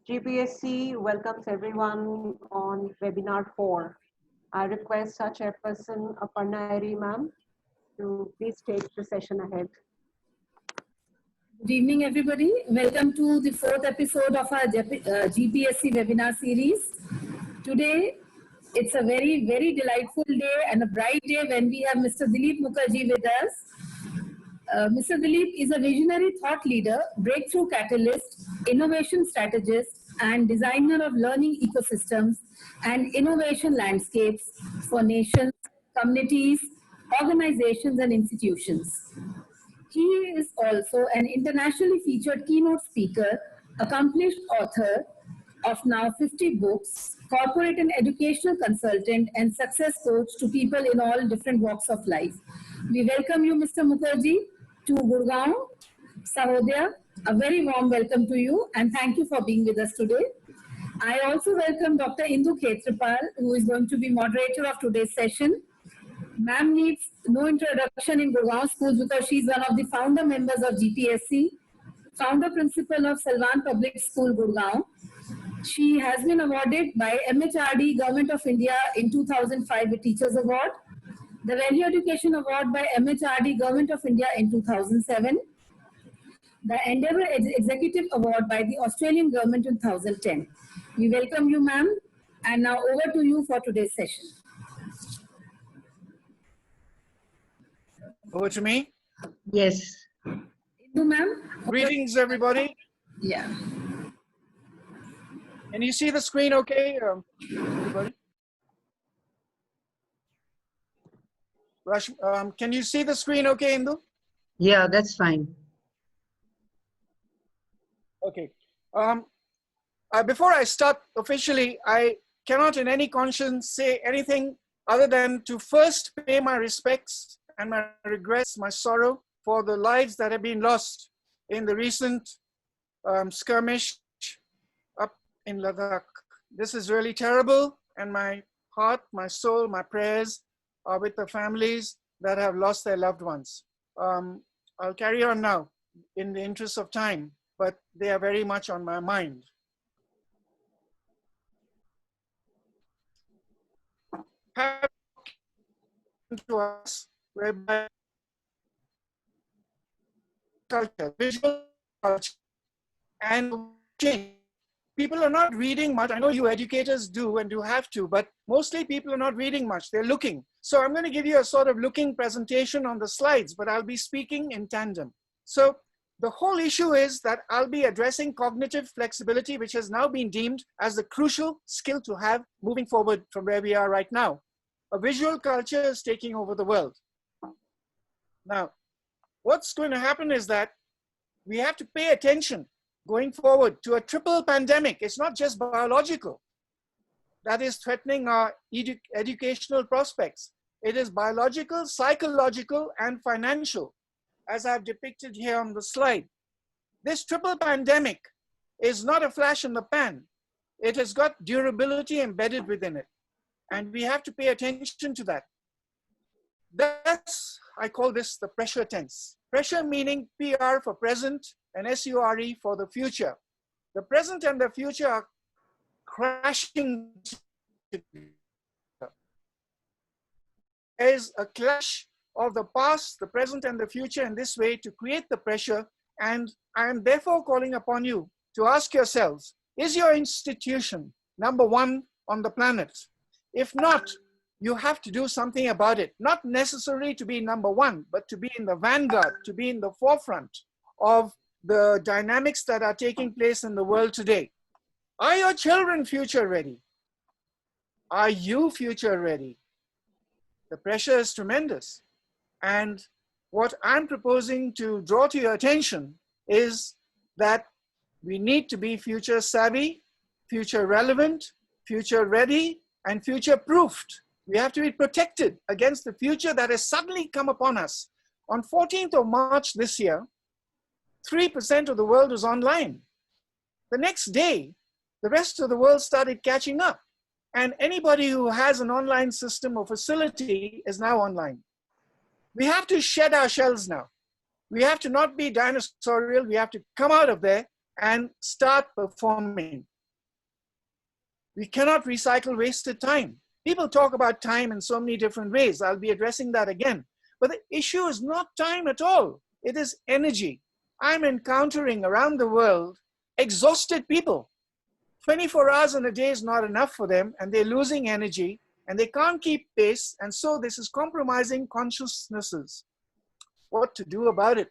GPSC welcomes everyone on webinar 4. I request our chairperson, Aparna ma'am, to please take the session ahead. Good evening, everybody. Welcome to the 4th episode of our GPSC webinar series. Today, it's a very, very delightful day and a bright day when we have Mr. DILIP Mukherjea with us. Mr. DILIP is a visionary thought leader, breakthrough catalyst, innovation strategist, and designer of learning ecosystems and innovation landscapes for nations, communities, organizations, and institutions. He is also an internationally featured keynote speaker, accomplished author of now 50 books, corporate and educational consultant, and success coach to people in all different walks of life. We welcome you, Mr. Mukherjea, to Gurgaon, Sahodaya. A very warm welcome to you, and thank you for being with us today. I also welcome Dr. Indu Khetrapal, who is going to be moderator of today's session. Ma'am needs no introduction in Gurgaon schools because she's one of the founder members of GPSC, founder principal of Salwan Public School, Gurgaon. She has been awarded by MHRD, Government of India in 2005 with Teachers Award, the Value Education Award by MHRD, Government of India in 2007, the Endeavour Executive Award by the Australian Government in 2010. We welcome you, ma'am, and now over to you for today's session. Over to me? Yes. Ma'am. Greetings, everybody. Yeah. Can you see the screen okay, everybody? Rush, can you see the screen okay, Indu? Yeah, that's fine. Okay. Before I start officially, I cannot in any conscience say anything other than to first pay my respects and my regrets, my sorrow for the lives that have been lost in the recent skirmish up in Ladakh. This is really terrible, and my heart, my soul, my prayers are with the families that have lost their loved ones. I'll carry on now in the interest of time, but they are very much on my mind. To us, whereby culture, visual culture, and change. People are not reading much. I know you educators do and do have to, but mostly people are not reading much. They're looking. So I'm going to give you a sort of looking presentation on the slides, but I'll be speaking in tandem. So the whole issue is that I'll be addressing cognitive flexibility, which has now been deemed as the crucial skill to have moving forward from where we are right now. A visual culture is taking over the world. Now, what's going to happen is that we have to pay attention going forward to a triple pandemic. It's not just biological that is threatening our educational prospects. It is biological, psychological, and financial, as I've depicted here on the slide. This triple pandemic is not a flash in the pan. It has got durability embedded within it. And we have to pay attention to that. That's, I call this the pressure tense. Pressure meaning PR for present and SURE for the future. The present and the future are crashing together. There is a clash of the past, the present, and the future in this way to create the pressure. And I am therefore calling upon you to ask yourselves, is your institution number one on the planet? If not, you have to do something about it. Not necessarily to be number one, but to be in the vanguard, to be in the forefront of the dynamics that are taking place in the world today. Are your children future ready? Are you future ready? The pressure is tremendous. And what I'm proposing to draw to your attention is that we need to be future savvy, future relevant, future ready, and future proofed. We have to be protected against the future that has suddenly come upon us. On 14th of March this year, 3% of the world was online. The next day, the rest of the world started catching up. And anybody who has an online system or facility is now online. We have to shed our shells now. We have to not be dinosaurial. We have to come out of there and start performing. We cannot recycle wasted time. People talk about time in so many different ways. I'll be addressing that again. But the issue is not time at all. It is energy. I'm encountering around the world exhausted people. 24 hours in a day is not enough for them, and they're losing energy, and they can't keep pace, and so this is compromising consciousnesses. What to do about it?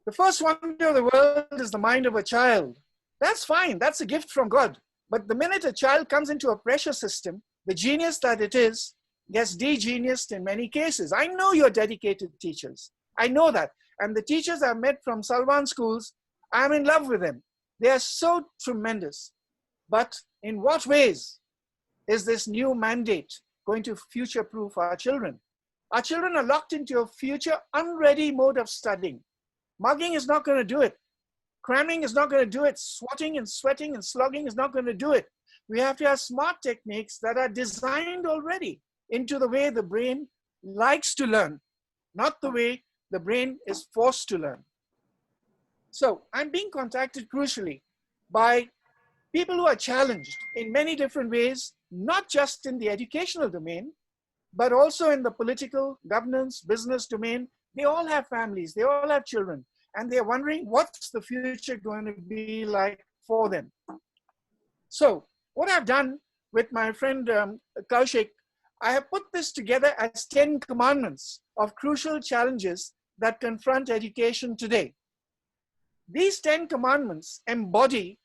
The first wonder of the world is the mind of a child. That's fine, that's a gift from God. But the minute a child comes into a pressure system, the genius that it is gets de-geniused in many cases. I know you're dedicated teachers. I know that. And the teachers I've met from Salwan schools, I'm in love with them. They are so tremendous. But in what ways is this new mandate going to future-proof our children? Our children are locked into a future unready mode of studying. Mugging is not going to do it. Cramming is not going to do it. Swatting and sweating and slugging is not going to do it. We have to have smart techniques that are designed already into the way the brain likes to learn, not the way the brain is forced to learn. So I'm being contacted crucially by people who are challenged in many different ways, not just in the educational domain, but also in the political, governance, business domain. They all have families, they all have children, and they're wondering what's the future going to be like for them. So what I've done with my friend Kaushik, I have put this together as 10 commandments of crucial challenges that confront education today. These 10 commandments embody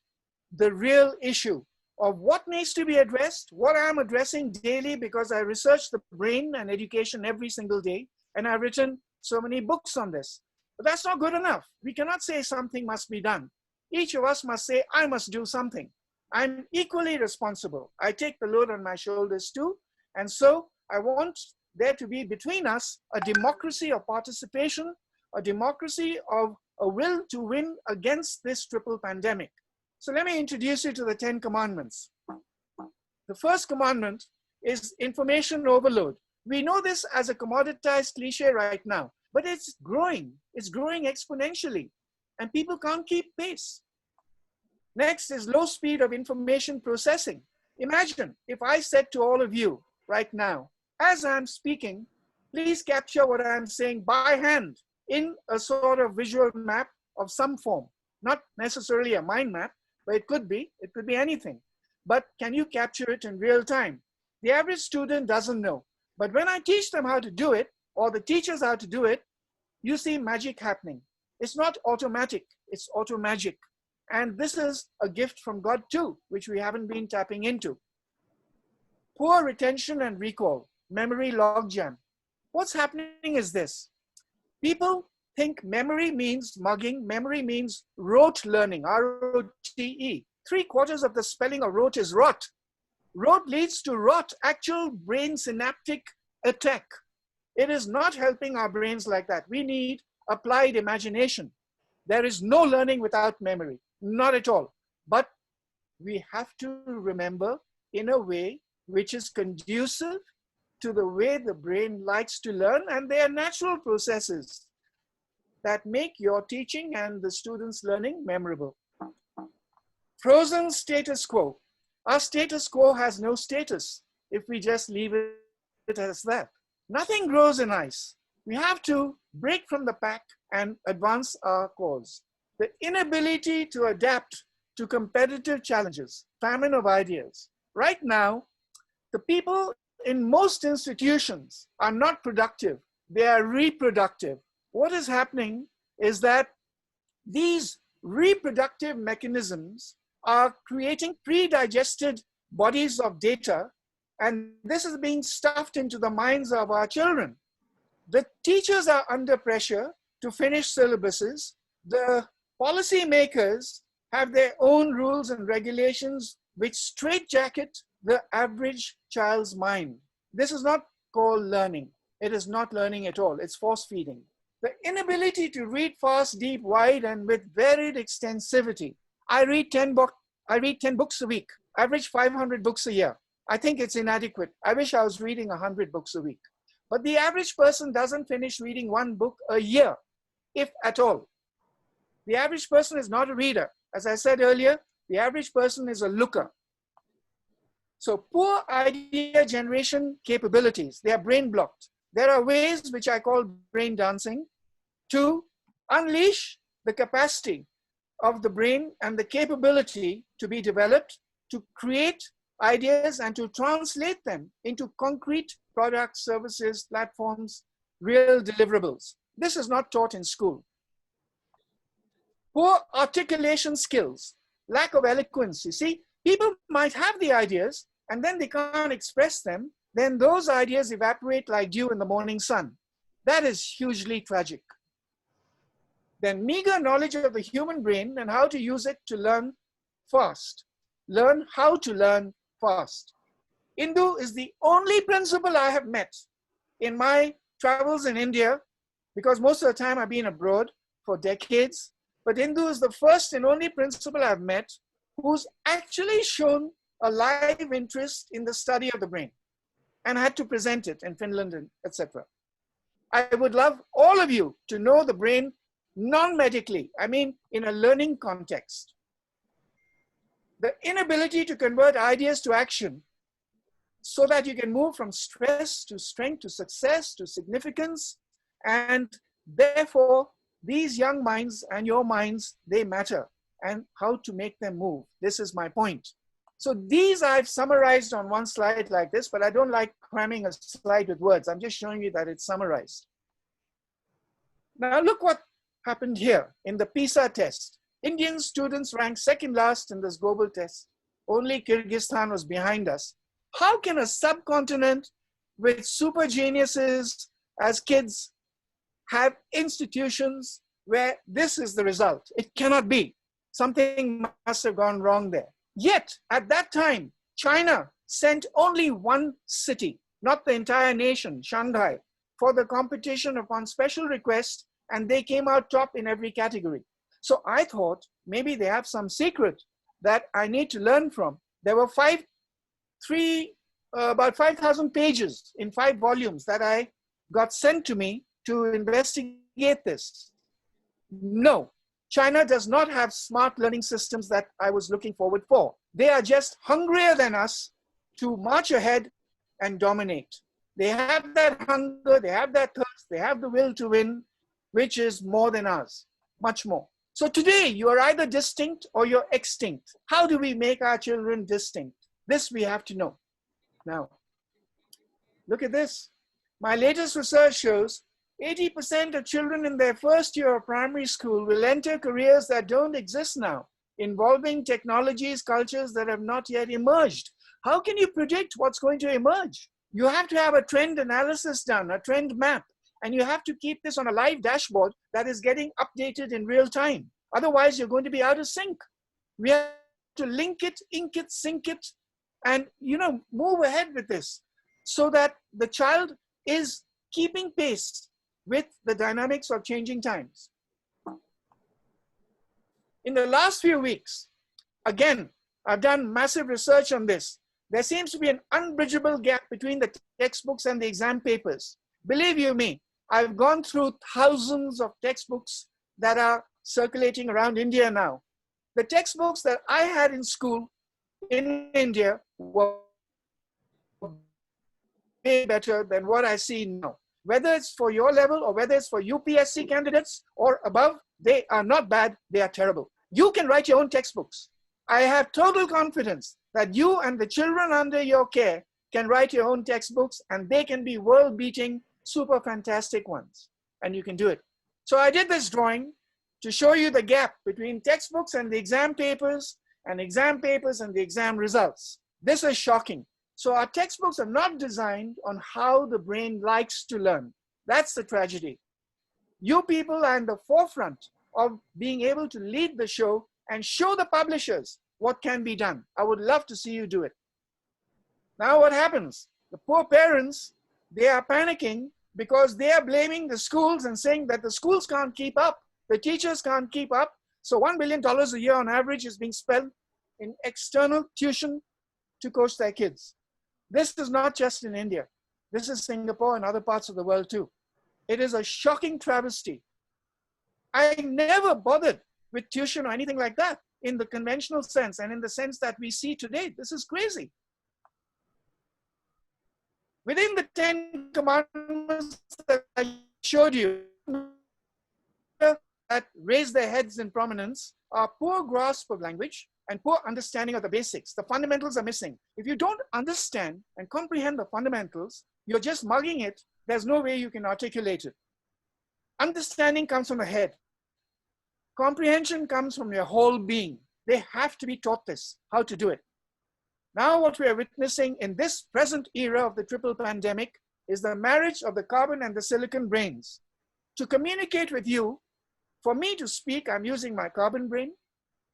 the real issue of what needs to be addressed, what I'm addressing daily because I research the brain and education every single day, and I've written so many books on this. But that's not good enough. We cannot say something must be done. Each of us must say, I must do something. I'm equally responsible. I take the load on my shoulders too. And so I want there to be between us a democracy of participation, a democracy of a will to win against this triple pandemic. So let me introduce you to the 10 commandments. The first commandment is information overload. We know this as a commoditized cliche right now, but it's growing. It's growing exponentially, and people can't keep pace. Next is low speed of information processing. Imagine if I said to all of you right now, as I'm speaking, please capture what I'm saying by hand in a sort of visual map of some form, not necessarily a mind map, but it could be anything. But can you capture it in real time? The average student doesn't know. But when I teach them how to do it, or the teachers how to do it, you see magic happening. It's not automatic, it's auto magic. And this is a gift from God too, which we haven't been tapping into. Poor retention and recall, memory logjam. What's happening is this. People think memory means mugging, memory means rote learning, R-O-T-E. 3/4 of the spelling of rote is rot. Rote leads to rot, actual brain synaptic attack. It is not helping our brains like that. We need applied imagination. There is no learning without memory, not at all. But we have to remember in a way which is conducive to the way the brain likes to learn, and they are natural processes that make your teaching and the students' learning memorable. Frozen status quo. Our status quo has no status if we just leave it as that. Nothing grows in ice. We have to break from the pack and advance our cause. The inability to adapt to competitive challenges, famine of ideas. Right now, the people in most institutions are not productive. They are reproductive. What is happening is that these reproductive mechanisms are creating pre-digested bodies of data, and this is being stuffed into the minds of our children. The teachers are under pressure to finish syllabuses. The policymakers have their own rules and regulations which straitjacket the average child's mind. This is not called learning. It is not learning at all. It's force feeding. The inability to read fast, deep, wide, and with varied extensivity. I read 10 books a week, average 500 books a year. I think it's inadequate. I wish I was reading 100 books a week. But the average person doesn't finish reading 1 book a year, if at all. The average person is not a reader. As I said earlier, The average person is a looker. So poor idea generation capabilities, they are brain blocked. There are ways which I call brain dancing to unleash the capacity of the brain and the capability to be developed to create ideas and to translate them into concrete products, services, platforms, real deliverables. This is not taught in school. Poor articulation skills, lack of eloquence. You see, people might have the ideas and then they can't express them. Then those ideas evaporate like dew in the morning sun. That is hugely tragic. Then meager knowledge of the human brain and how to use it to learn fast. Learn how to learn fast. Hindu is the only principle I have met in my travels in India, because most of the time I've been abroad for decades. But Hindu is the first and only principal I've met who's actually shown a live interest in the study of the brain and had to present it in Finland, etc. I would love all of you to know the brain non-medically, I mean in a learning context. The inability to convert ideas to action so that you can move from stress to strength to success to significance, and therefore these young minds and your minds, they matter, and how to make them move. This is my point. So these I've summarized on one slide like this, but I don't like cramming a slide with words. I'm just showing you that it's summarized. Now look what happened here in the PISA test. Indian students ranked second last in this global test. Only Kyrgyzstan was behind us. How can a subcontinent with super geniuses as kids have institutions where this is the result? It cannot be. Something must have gone wrong there. Yet, at that time, China sent only one city, not the entire nation, Shanghai, for the competition upon special request, and they came out top in every category. So I thought maybe they have some secret that I need to learn from. There were about 5,000 pages in 5 volumes that I got sent to me to investigate this. No, China does not have smart learning systems that I was looking forward for. They are just hungrier than us to march ahead and dominate. They have that hunger, they have that thirst, they have the will to win, which is more than us, much more. So today you are either distinct or you're extinct. How do we make our children distinct? This we have to know. Now, look at this. My latest research shows 80% of children in their first year of primary school will enter careers that don't exist now, involving technologies, cultures that have not yet emerged. How can you predict what's going to emerge? You have to have a trend analysis done, a trend map, and you have to keep this on a live dashboard that is getting updated in real time. Otherwise, you're going to be out of sync. We have to link it, ink it, sync it, and move ahead with this so that the child is keeping pace with the dynamics of changing times. In the last few weeks, again, I've done massive research on this. There seems to be an unbridgeable gap between the textbooks and the exam papers. Believe you me, I've gone through thousands of textbooks that are circulating around India now. The textbooks that I had in school in India were way better than what I see now. Whether it's for your level or whether it's for UPSC candidates or above, they are not bad, they are terrible. You can write your own textbooks. I have total confidence that you and the children under your care can write your own textbooks, and they can be world-beating, super fantastic ones. And you can do it. So I did this drawing to show you the gap between textbooks and the exam papers and the exam results. This is shocking. So our textbooks are not designed on how the brain likes to learn. That's the tragedy. You people are in the forefront of being able to lead the show and show the publishers what can be done. I would love to see you do it. Now what happens? The poor parents, they are panicking because they are blaming the schools and saying that the schools can't keep up, the teachers can't keep up. So $1 billion a year on average is being spent in external tuition to coach their kids. This is not just in India. This is Singapore and other parts of the world too. It is a shocking travesty. I never bothered with tuition or anything like that. in the conventional sense and in the sense that we see today. This is crazy. Within the 10 commandments that I showed you, that raise their heads in prominence are poor grasp of language and poor understanding of the basics. The fundamentals are missing. If you don't understand and comprehend the fundamentals, you're just mugging it. There's no way you can articulate it. Understanding comes from the head. Comprehension comes from your whole being. They have to be taught this, how to do it. Now what we are witnessing in this present era of the triple pandemic is the marriage of the carbon and the silicon brains. To communicate with you, for me to speak, I'm using my carbon brain.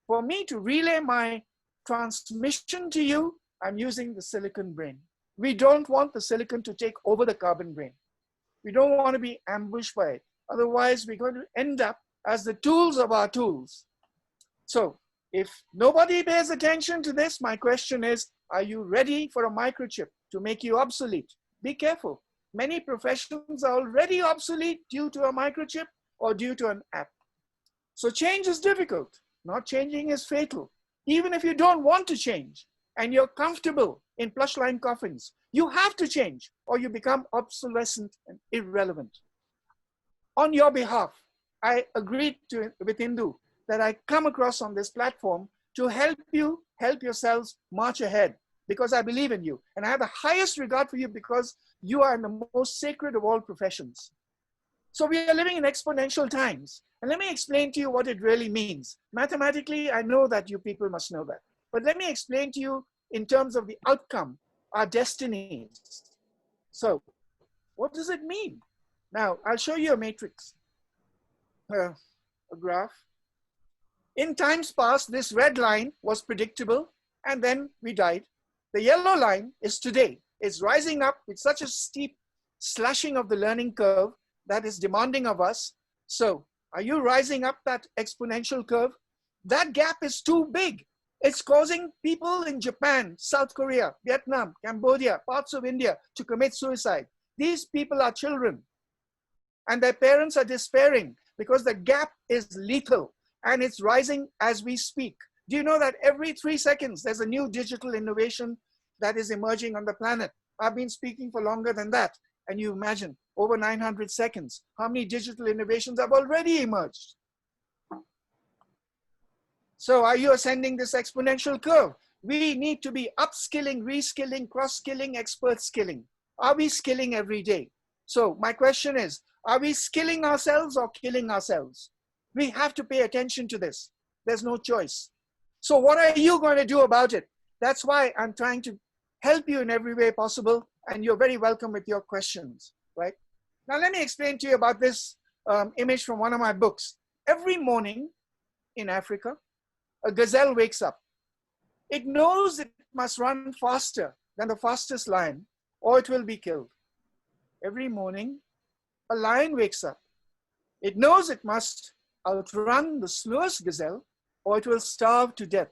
For me to relay my transmission to you, I'm using the silicon brain. We don't want the silicon to take over the carbon brain. We don't want to be ambushed by it. Otherwise, we're going to end up as the tools of our tools. So if nobody pays attention to this, my question is, are you ready for a microchip to make you obsolete? Be careful. Many professions are already obsolete due to a microchip or due to an app. So change is difficult. Not changing is fatal. Even if you don't want to change and you're comfortable in plush line coffins, you have to change or you become obsolescent and irrelevant. On your behalf, I agreed with Indu that I come across on this platform to help you, help yourselves march ahead, because I believe in you. And I have the highest regard for you because you are in the most sacred of all professions. So we are living in exponential times. And let me explain to you what it really means. Mathematically, I know that you people must know that. But let me explain to you in terms of the outcome, our destinies. So what does it mean? Now, I'll show you a matrix, a graph. In times past, this red line was predictable, and then we died. The yellow line is today. It's rising up with such a steep slashing of the learning curve that is demanding of us. So, are you rising up that exponential curve? That gap is too big. It's causing people in Japan, South Korea, Vietnam, Cambodia, parts of India to commit suicide. These people are children, and their parents are despairing because the gap is lethal and it's rising as we speak. Do you know that every 3 seconds there's a new digital innovation that is emerging on the planet? I've been speaking for longer than that. And you imagine, over 900 seconds, how many digital innovations have already emerged? So are you ascending this exponential curve? We need to be upskilling, reskilling, cross-skilling, expert skilling. Are we skilling every day? So my question is, are we skilling ourselves or killing ourselves? We have to pay attention to this. There's no choice. So what are you going to do about it? That's why I'm trying to help you in every way possible, and you're very welcome with your questions, right? Now let me explain to you about this image from one of my books. Every morning in Africa, a gazelle wakes up. It knows it must run faster than the fastest lion, or it will be killed. Every morning, a lion wakes up. It knows it must outrun the slowest gazelle, or it will starve to death.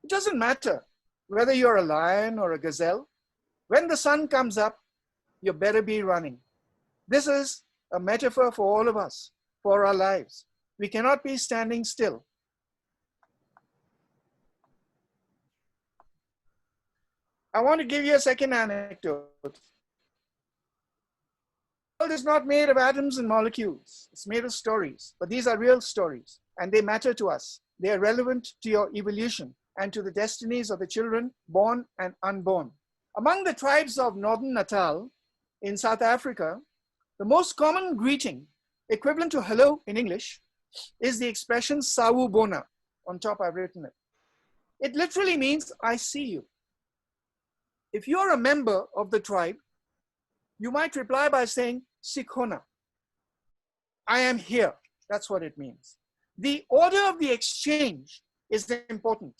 It doesn't matter whether you're a lion or a gazelle. When the sun comes up, you better be running. This is a metaphor for all of us, for our lives. We cannot be standing still. I want to give you a second anecdote. The world is not made of atoms and molecules. It's made of stories, but these are real stories and they matter to us. They are relevant to your evolution and to the destinies of the children born and unborn. Among the tribes of Northern Natal in South Africa, the most common greeting, equivalent to hello in English, is the expression sawubona. On top I've written it. It literally means I see you. If you're a member of the tribe, you might reply by saying sikhona. I am here. That's what it means. The order of the exchange is important.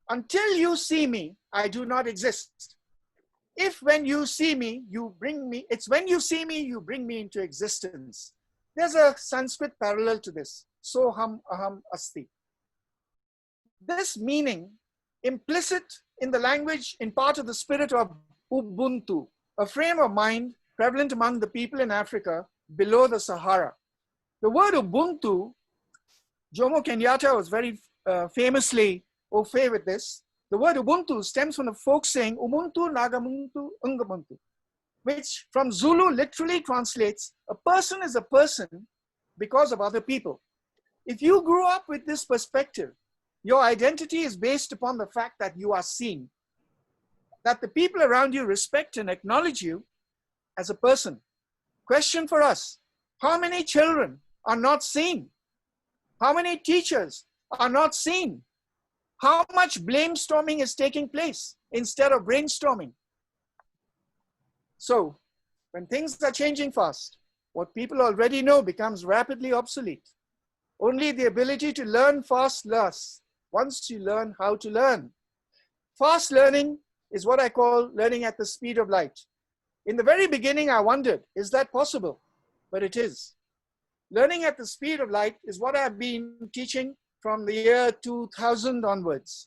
Until you see me, I do not exist. If when you see me, you bring me, it's when you see me, you bring me into existence. There's a Sanskrit parallel to this. Soham aham asti. This meaning, implicit in the language, in part of the spirit of Ubuntu, a frame of mind prevalent among the people in Africa below the Sahara. The word Ubuntu, Jomo Kenyatta was very famously au fait with this. The word Ubuntu stems from the folk saying Umuntu Nagamuntu Ungabuntu, which from Zulu literally translates, a person is a person because of other people. If you grew up with this perspective, your identity is based upon the fact that you are seen, that the people around you respect and acknowledge you as a person. Question for us: how many children are not seen? How many teachers are not seen? How much blamestorming is taking place instead of brainstorming? So, when things are changing fast, what people already know becomes rapidly obsolete. Only the ability to learn fast lasts once you learn how to learn. Fast learning is what I call learning at the speed of light. In the very beginning, I wondered, is that possible? But it is. Learning at the speed of light is what I've been teaching from the year 2000 onwards.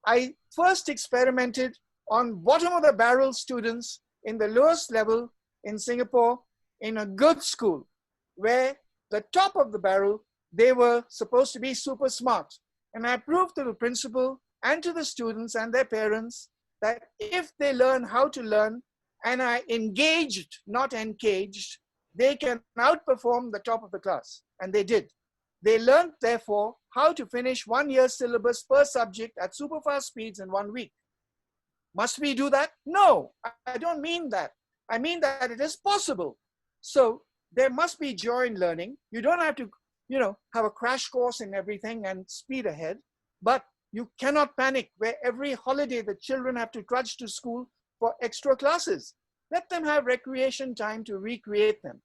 I first experimented on bottom of the barrel students in the lowest level in Singapore in a good school, where the top of the barrel, they were supposed to be super smart. And I proved to the principal and to the students and their parents that if they learn how to learn and are engaged, not encaged, they can outperform the top of the class. And they did. They learned, therefore, how to finish 1 year's syllabus per subject at super fast speeds in 1 week. Must we do that? No, I don't mean that. I mean that it is possible. So there must be joy in learning. You don't have to, have a crash course in everything and speed ahead, but you cannot panic where every holiday the children have to trudge to school for extra classes. Let them have recreation time to recreate them.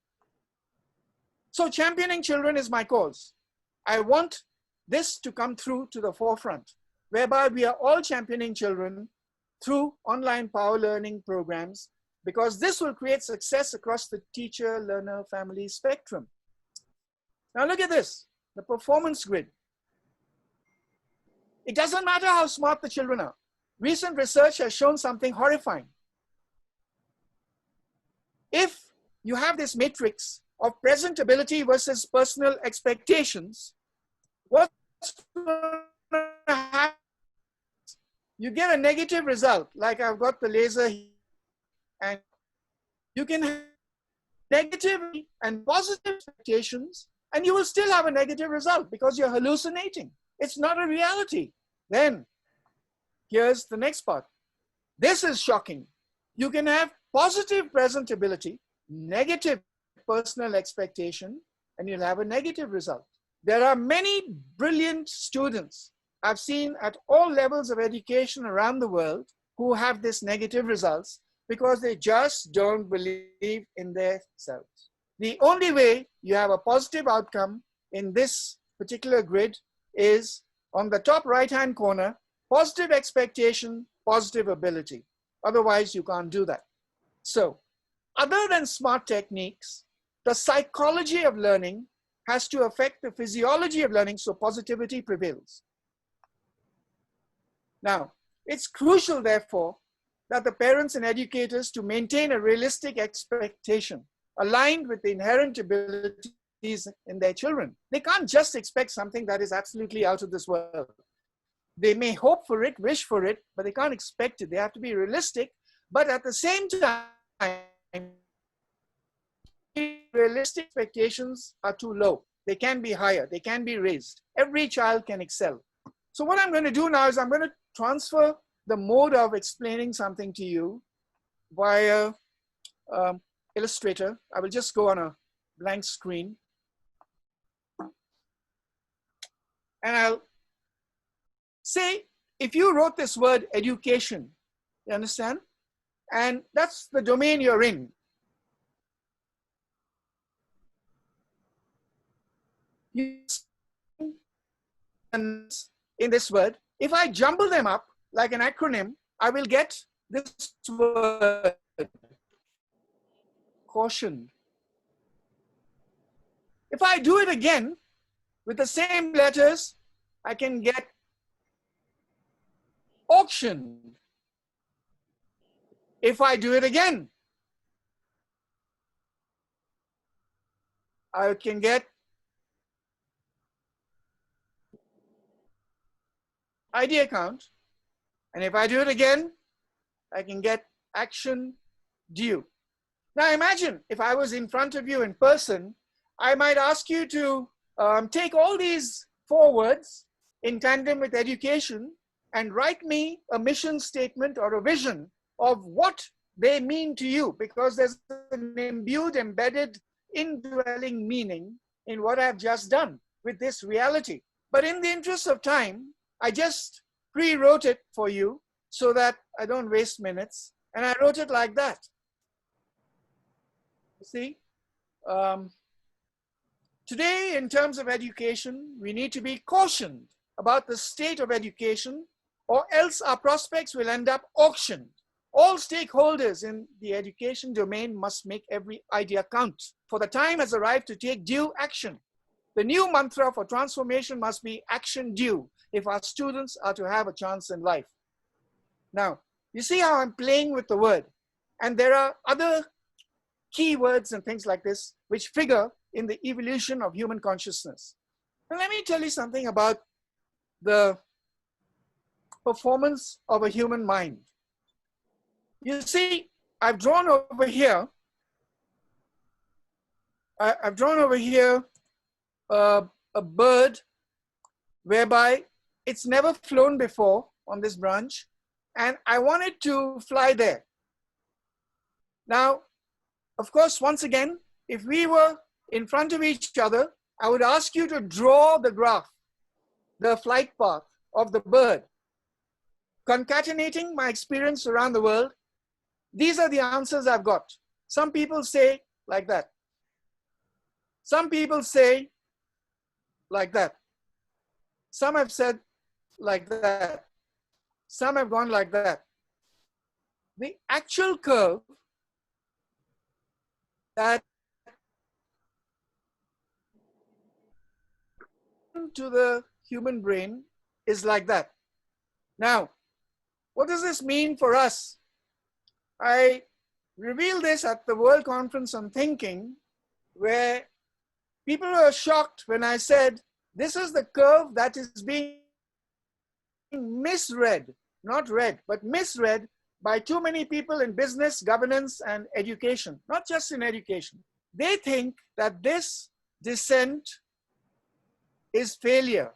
So championing children is my cause. I want this to come through to the forefront, whereby we are all championing children through online power learning programs, because this will create success across the teacher, learner, family spectrum. Now look at this, the performance grid. It doesn't matter how smart the children are. Recent research has shown something horrifying. If you have this matrix of presentability versus personal expectations, what's going to happen? You get a negative result, like I've got the laser here, and you can have negative and positive expectations, and you will still have a negative result because you're hallucinating. It's not a reality. Then, here's the next part. This is shocking. You can have positive presentability, negative personal expectation, and you'll have a negative result. There are many brilliant students I've seen at all levels of education around the world who have this negative results because they just don't believe in themselves. The only way you have a positive outcome in this particular grid is on the top right-hand corner, positive expectation, positive ability. Otherwise, you can't do that. So, other than smart techniques, the psychology of learning has to affect the physiology of learning so positivity prevails. Now, it's crucial, therefore, that the parents and educators to maintain a realistic expectation aligned with the inherent abilities in their children. They can't just expect something that is absolutely out of this world. They may hope for it, wish for it, but they can't expect it. They have to be realistic, but at the same time, realistic expectations are too low. They can be higher, they can be raised. Every child can excel. So what I'm going to do now is I'm going to transfer the mode of explaining something to you via Illustrator. I will just go on a blank screen. And I'll say, if you wrote this word education, you understand? And that's the domain you're in. In this word, if I jumble them up like an acronym, I will get this word, caution. If I do it again with the same letters, I can get auction. If I do it again, I can get idea count. And if I do it again, I can get action due. Now imagine if I was in front of you in person, I might ask you to take all these 4 words in tandem with education and write me a mission statement or a vision of what they mean to you, because there's an imbued, embedded, indwelling meaning in what I've just done with this reality. But in the interest of time, I just pre-wrote it for you so that I don't waste minutes. And I wrote it like that. You see? Today, in terms of education, we need to be cautioned about the state of education, or else our prospects will end up auctioned. All stakeholders in the education domain must make every idea count, for the time has arrived to take due action. The new mantra for transformation must be action due if our students are to have a chance in life. Now, you see how I'm playing with the word, and there are other keywords and things like this which figure in the evolution of human consciousness. Now, let me tell you something about the performance of a human mind. You see, I've drawn over here a bird whereby it's never flown before on this branch, and I want it to fly there. Now, of course, once again, if we were in front of each other, I would ask you to draw the graph, the flight path of the bird. Concatenating my experience around the world, these are the answers I've got. Some people say like that. Some people say like that. Some have said like that. Some have gone like that. The actual curve that to the human brain is like that. Now, what does this mean for us? I revealed this at the World Conference on Thinking, where people were shocked when I said, this is the curve that is being misread, not read, but misread by too many people in business, governance, and education, not just in education. They think that this descent is failure.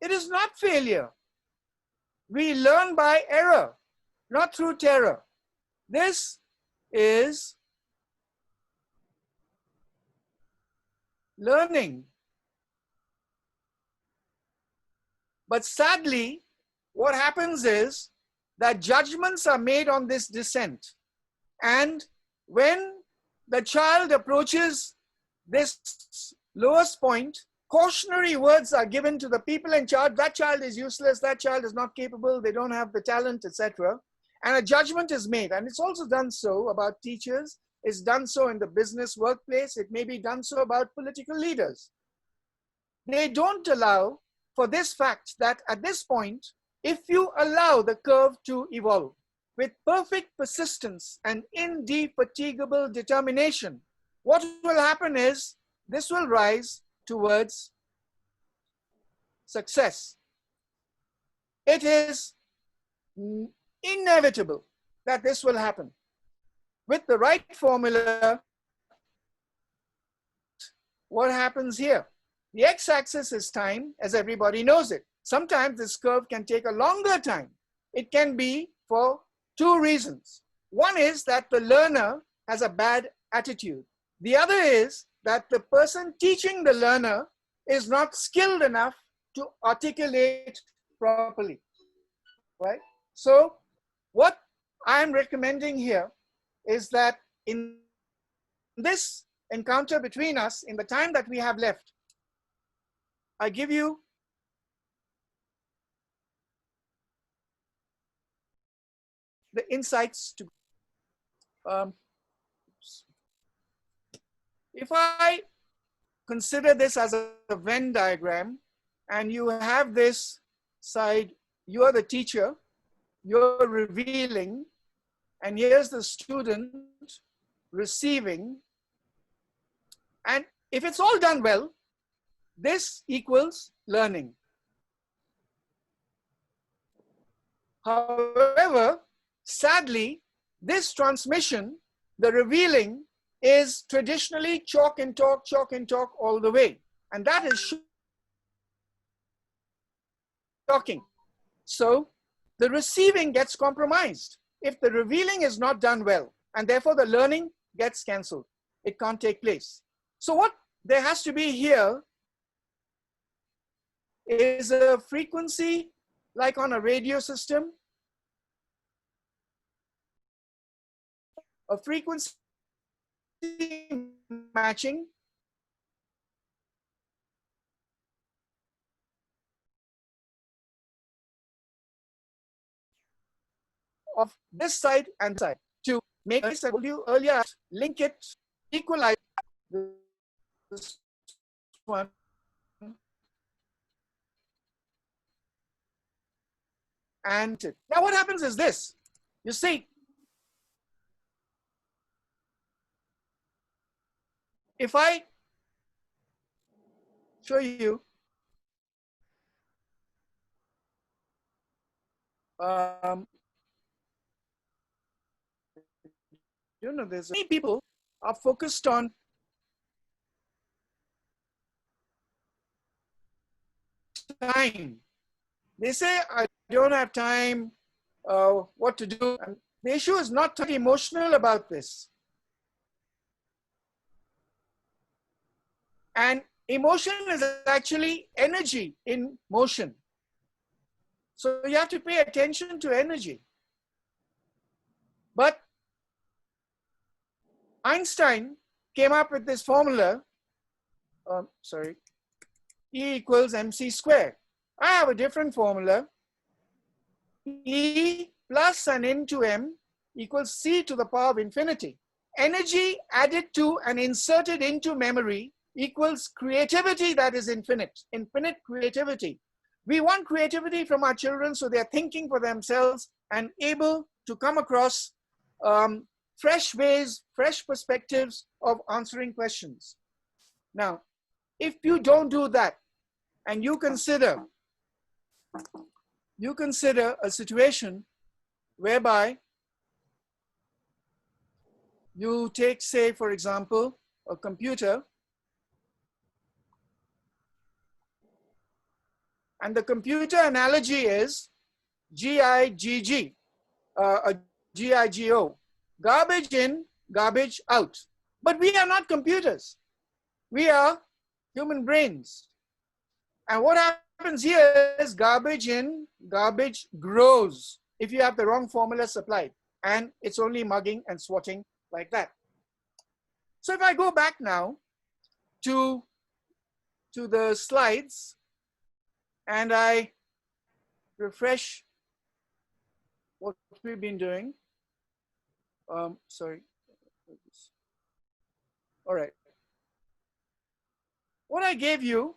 It is not failure. We learn by error, not through terror. This is learning. But sadly, what happens is that judgments are made on this descent. And when the child approaches this lowest point, cautionary words are given to the people in charge. That child is useless, that child is not capable, they don't have the talent, etc. And a judgment is made. And it's also done so about teachers. It's done so in the business workplace. It may be done so about political leaders. They don't allow for this fact that at this point, if you allow the curve to evolve with perfect persistence and indefatigable determination, what will happen is this will rise towards success. It is inevitable that this will happen. With the right formula, what happens here? The x-axis is time, as everybody knows it. Sometimes this curve can take a longer time. It can be for 2 reasons. One is that the learner has a bad attitude. The other is that the person teaching the learner is not skilled enough to articulate properly, right? So what I'm recommending here is that in this encounter between us, in the time that we have left, I give you the insights to, if I consider this as a Venn diagram, and you have this side, you're the teacher, you're revealing, and here's the student receiving. And if it's all done well, this equals learning. However, sadly, this transmission, the revealing, is traditionally chalk and talk all the way. And that is shocking. So the receiving gets compromised if the revealing is not done well, and therefore the learning gets cancelled. It can't take place. So what there has to be here is a frequency like on a radio system, a frequency matching of this side and this side to make, as I told you earlier, link it, equalize this one and now what happens is this. You see, if I show you you know, there's many people are focused on time. They say, I don't have time, what to do. And the issue is not totally emotional about this. And emotion is actually energy in motion. So you have to pay attention to energy. But Einstein came up with this formula, E equals mc squared. I have a different formula. E plus an into m equals c to the power of infinity. Energy added to and inserted into memory equals creativity that is infinite, infinite creativity. We want creativity from our children so they're thinking for themselves and able to come across fresh ways, fresh perspectives of answering questions. Now, if you don't do that and you consider a situation whereby you take, say, for example, a computer, and the computer analogy is GIGG, GIGO, garbage in, garbage out. But we are not computers. We are human brains. And what happens here is garbage in, garbage grows if you have the wrong formula supplied. And it's only mugging and swatting like that. So if I go back now to the slides and I refresh what we've been doing. Sorry. All right. What I gave you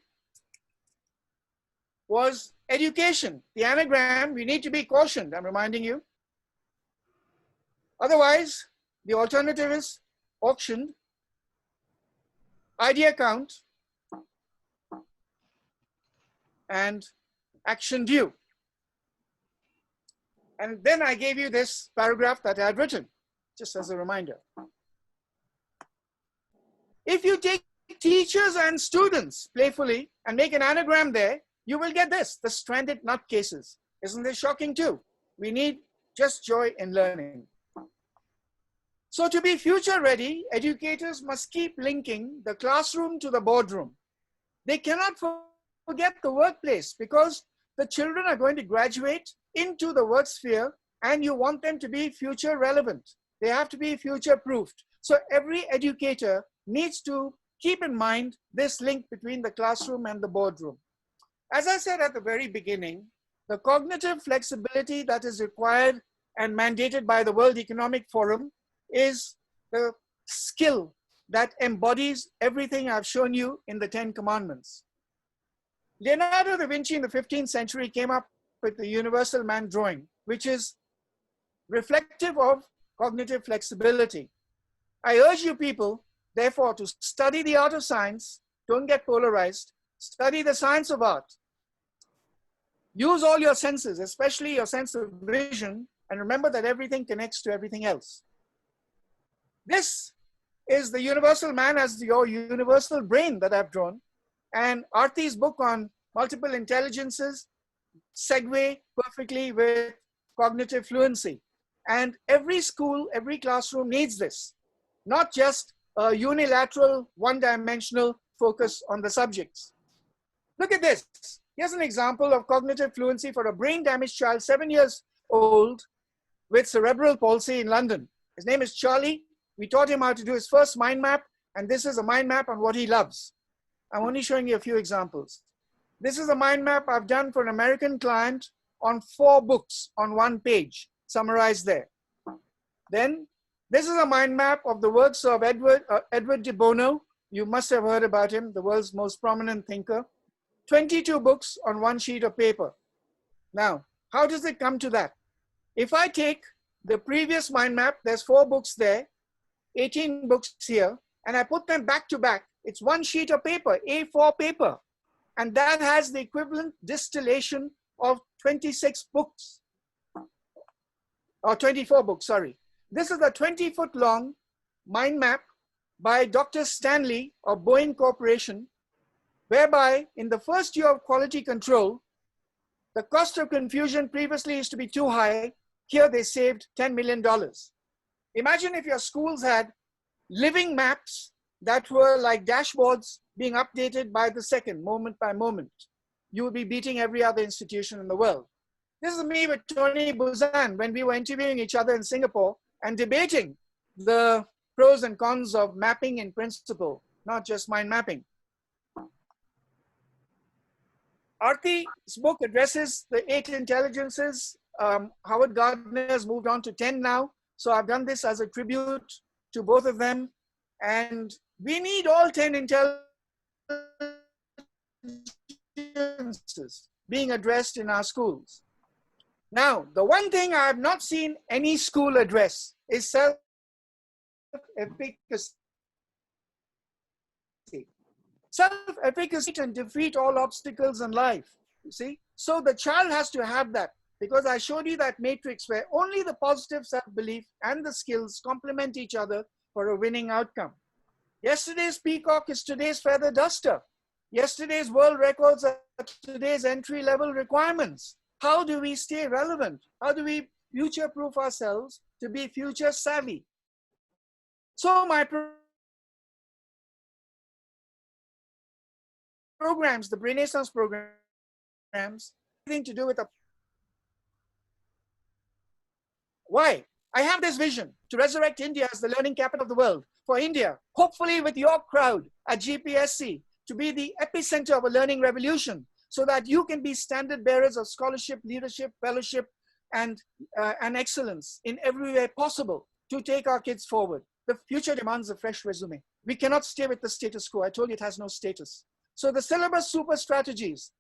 was education. The anagram, we need to be cautioned, I'm reminding you. Otherwise, the alternative is auctioned, idea count, and action due. And then I gave you this paragraph that I had written, just as a reminder. If you take teachers and students playfully and make an anagram there, you will get this, the stranded nutcases. Isn't this shocking too? We need just joy in learning. So to be future ready, educators must keep linking the classroom to the boardroom. They cannot forget the workplace because the children are going to graduate into the work sphere and you want them to be future relevant. They have to be future proofed. So every educator needs to keep in mind this link between the classroom and the boardroom. As I said at the very beginning, the cognitive flexibility that is required and mandated by the World Economic Forum is the skill that embodies everything I've shown you in the 10 Commandments. Leonardo da Vinci in the 15th century came up with the universal man drawing, which is reflective of cognitive flexibility. I urge you people, therefore, to study the art of science, don't get polarized, study the science of art, Use all your senses, especially your sense of vision, and remember that everything connects to everything else. This is the universal man as your universal brain that I've drawn. And Arti's book on multiple intelligences segue perfectly with cognitive fluency. And every school, every classroom needs this, not just a unilateral, one-dimensional focus on the subjects. Look at this. Here's an example of cognitive fluency for a brain-damaged child, 7 years old, with cerebral palsy in London. His name is Charlie. We taught him how to do his first mind map, and this is a mind map on what he loves. I'm only showing you a few examples. This is a mind map I've done for an American client on 4 books on 1 page, summarized there. Then, this is a mind map of the works of Edward de Bono. You must have heard about him, the world's most prominent thinker. 22 books on 1 sheet of paper. Now, how does it come to that? If I take the previous mind map, there's 4 books there, 18 books here, and I put them back to back, it's 1 sheet of paper, A4 paper. And that has the equivalent distillation of 26 books, or 24 books, sorry. This is a 20-foot long mind map by Dr. Stanley of Boeing Corporation, whereby in the first year of quality control, the cost of confusion previously used to be too high. Here they saved $10 million. Imagine if your schools had living maps that were like dashboards being updated by the second, moment by moment. You would be beating every other institution in the world. This is me with Tony Buzan when we were interviewing each other in Singapore and debating the pros and cons of mapping in principle, not just mind mapping. Arti's book addresses the 8 intelligences. Howard Gardner has moved on to 10 now. So I've done this as a tribute to both of them. And we need all 10 intelligences being addressed in our schools. Now, the one thing I have not seen any school address is self-efficacy. Self-efficacy can defeat all obstacles in life, you see? So the child has to have that, because I showed you that matrix where only the positive self-belief and the skills complement each other for a winning outcome. Yesterday's peacock is today's feather duster. Yesterday's world records are today's entry-level requirements. How do we stay relevant? How do we future-proof ourselves to be future-savvy? So my programs, the Renaissance programs, anything to do with why? I have this vision to resurrect India as the learning capital of the world. For India, hopefully with your crowd at GPSC, to be the epicenter of a learning revolution, so that you can be standard bearers of scholarship, leadership, fellowship, and excellence in every way possible to take our kids forward. The future demands a fresh resume. We cannot stay with the status quo. I told you it has no status. So the syllabus super strategies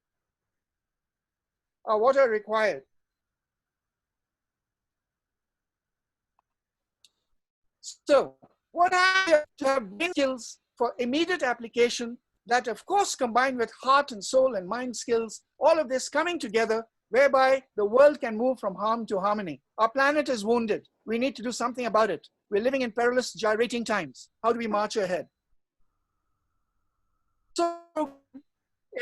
are what are required. So what I have skills for immediate application that of course combined with heart and soul and mind skills, all of this coming together whereby the world can move from harm to harmony. Our planet is wounded. We need to do something about it. We're living in perilous gyrating times. How do we march ahead? So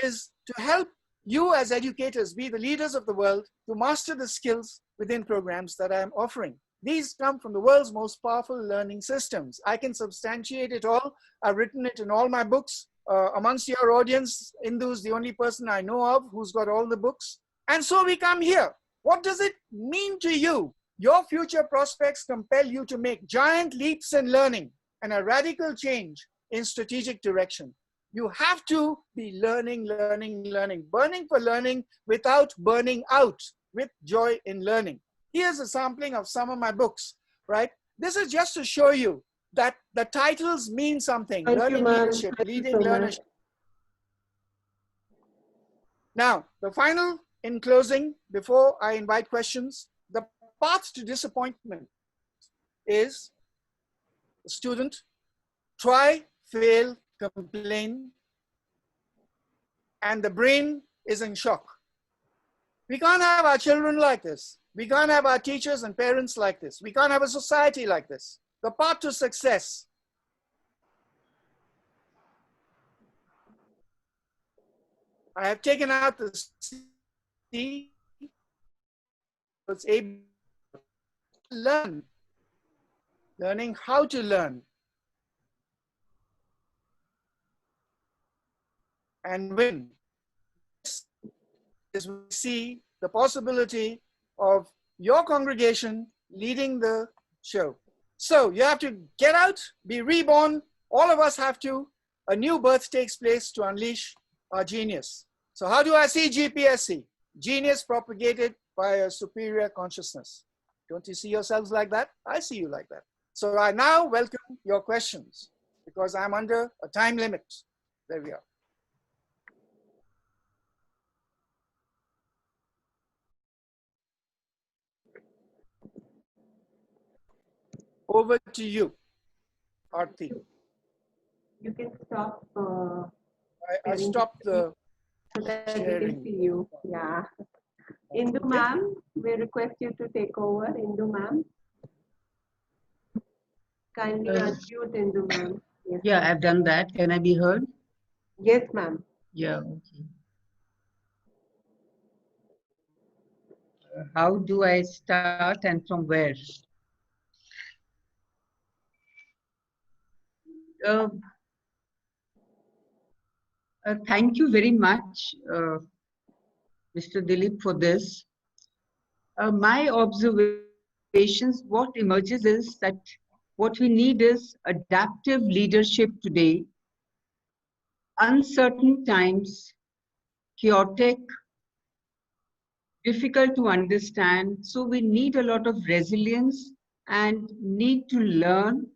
is to help you as educators be the leaders of the world to master the skills within programs that I'm offering. These come from the world's most powerful learning systems. I can substantiate it all. I've written it in all my books. Amongst your audience, Indu's the only person I know of who's got all the books. And so we come here. What does it mean to you? Your future prospects compel you to make giant leaps in learning and a radical change in strategic direction. You have to be learning, learning, learning, burning for learning without burning out, with joy in learning. Here's a sampling of some of my books, right? This is just to show you that the titles mean something. Learning leadership, leading learnership. Now, the final in closing, before I invite questions, the path to disappointment is the student, try, fail, complain, and the brain is in shock. We can't have our children like this. We can't have our teachers and parents like this. We can't have a society like this. The path to success. I have taken out the C. It's able to learn. Learning how to learn. And win. This is we see the possibility of your congregation leading the show. So you have to get out, be reborn. All of us have to. A new birth takes place to unleash our genius. So how do I see GPSC? Genius propagated by a superior consciousness. Don't you see yourselves like that? I see you like that. So I now welcome your questions because I'm under a time limit. There we are. Over to you, Aarti. You can stop. I stopped the so that we can sharing. see you. Yeah. Indu ma'am, we request you to take over. Indu ma'am. Kindly unmute Indu ma'am. Yes. Yeah, I've done that. Can I be heard? Yes, ma'am. Yeah, okay. How do I start and from where? Uh, Thank you very much, Mr. Dilip, for this. My observations, what emerges is that what we need is adaptive leadership today. Uncertain times, chaotic, difficult to understand. So we need a lot of resilience and need to learn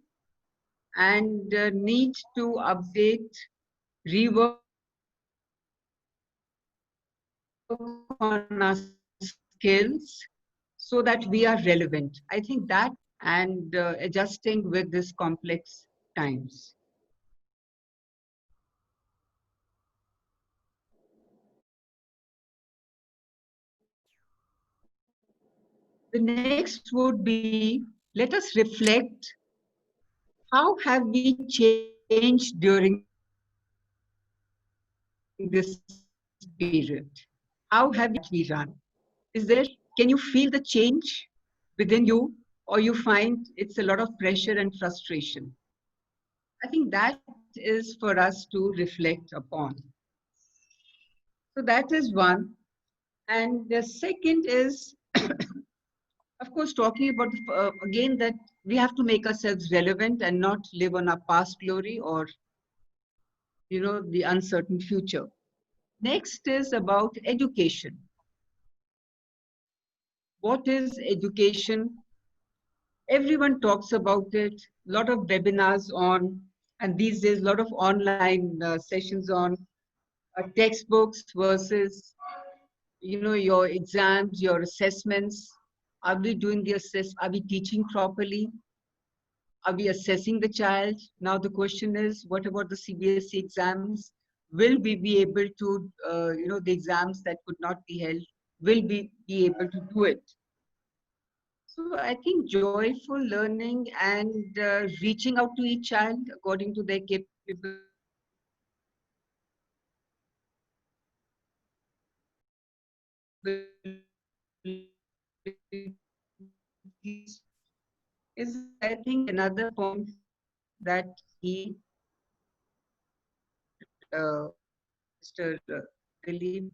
and need to update, rework on our skills so that we are relevant. I think that and adjusting with this complex times. The next would be, let us reflect, how have we changed during this period? How have we run? Is there, can you feel the change within you, or you find it's a lot of pressure and frustration? I think that is for us to reflect upon. So that is one. And the second is, of course, talking about, again, that we have to make ourselves relevant and not live on our past glory or, you know, the uncertain future. Next is about education. What is education? Everyone talks about it, a lot of webinars on, and these days, a lot of online sessions on textbooks versus, you know, your exams, your assessments. Are we doing the are we teaching properly? Are we assessing the child? Now the question is, what about the CBSE exams? Will we be able to, you know, the exams that could not be held, will we be able to do it? So I think joyful learning and reaching out to each child according to their capabilities is, I think, another point that he, Mr. Dilip,